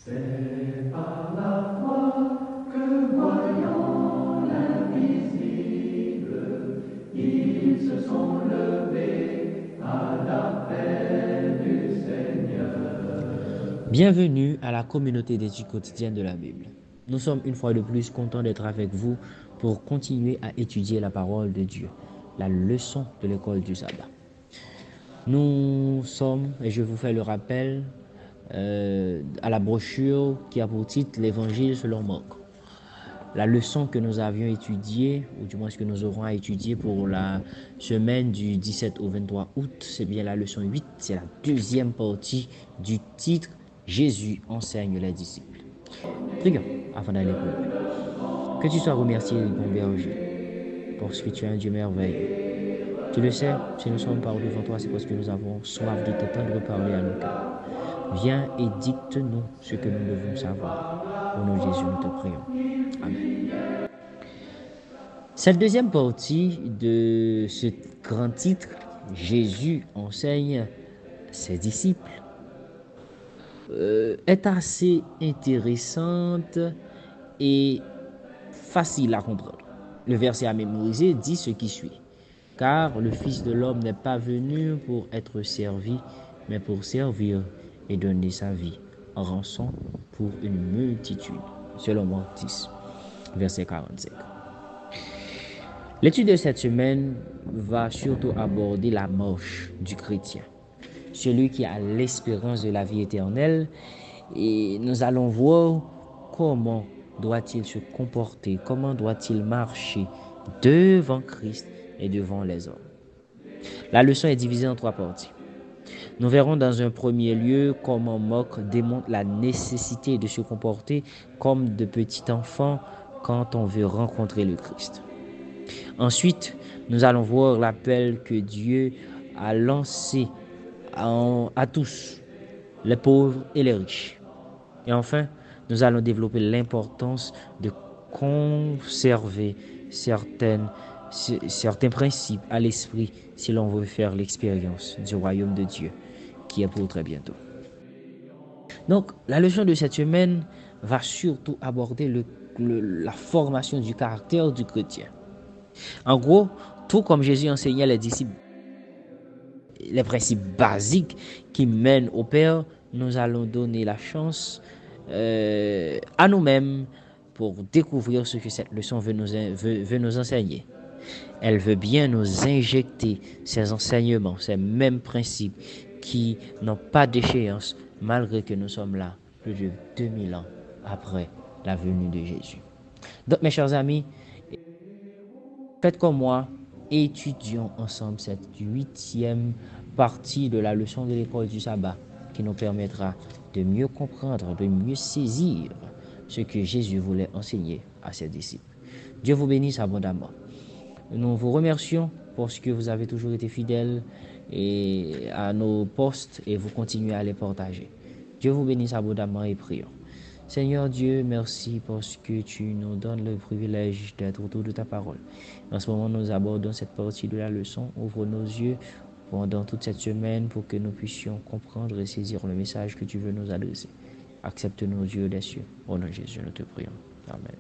C'est par la foi que voyant l'invisible, ils se sont levés à l'appel du Seigneur. Bienvenue à la communauté d'études quotidiennes de la Bible. Nous sommes une fois de plus contents d'être avec vous pour continuer à étudier la parole de Dieu, la leçon de l'école du sabbat. Nous sommes, et je vous fais le rappel, à la brochure qui a pour titre l'Évangile selon Marc. La leçon que nous avions étudiée, ou du moins ce que nous aurons à étudier pour la semaine du 17 au 23 août, c'est bien la leçon 8, c'est la deuxième partie du titre « Jésus enseigne les disciples ». Prions avant d'aller plus loin. Que tu sois remercié, bon berger, parce que tu es un Dieu merveilleux. Tu le sais, si nous sommes par devant toi, c'est parce que nous avons soif de t'entendre parler à nos cœurs. Viens et dicte-nous ce que nous devons savoir. Au nom de Jésus, nous te prions. Amen. Cette deuxième partie de ce grand titre, Jésus enseigne ses disciples, est assez intéressante et facile à comprendre. Le verset à mémoriser dit ce qui suit. Car le Fils de l'homme n'est pas venu pour être servi, mais pour servir et donner sa vie en rançon pour une multitude. Selon Marc 10, verset 45. L'étude de cette semaine va surtout aborder la marche du chrétien, celui qui a l'espérance de la vie éternelle, et nous allons voir comment doit-il se comporter, comment doit-il marcher devant Christ et devant les hommes. La leçon est divisée en trois parties. Nous verrons dans un premier lieu comment Marc démontre la nécessité de se comporter comme de petits enfants quand on veut rencontrer le Christ. Ensuite, nous allons voir l'appel que Dieu a lancé à tous, les pauvres et les riches. Et enfin, nous allons développer l'importance de conserver certains principes à l'esprit si l'on veut faire l'expérience du royaume de Dieu qui est pour très bientôt. Donc, la leçon de cette semaine va surtout aborder la formation du caractère du chrétien. En gros, tout comme Jésus enseignait les disciples les principes basiques qui mènent au Père, nous allons donner la chance à nous-mêmes pour découvrir ce que cette leçon veut nous enseigner. Elle veut bien nous injecter ces enseignements, ces mêmes principes qui n'ont pas d'échéance malgré que nous sommes là plus de 2000 ans après la venue de Jésus. Donc mes chers amis, faites comme moi, étudions ensemble cette 8e partie de la leçon de l'école du sabbat qui nous permettra de mieux comprendre, de mieux saisir ce que Jésus voulait enseigner à ses disciples. Dieu vous bénisse abondamment. Nous vous remercions parce que vous avez toujours été fidèles à nos postes et vous continuez à les partager. Dieu vous bénisse abondamment et prions. Seigneur Dieu, merci parce que tu nous donnes le privilège d'être autour de ta parole. En ce moment, nous abordons cette partie de la leçon. Ouvre nos yeux pendant toute cette semaine pour que nous puissions comprendre et saisir le message que tu veux nous adresser. Accepte nos yeux des cieux. Au nom de Jésus, nous te prions. Amen.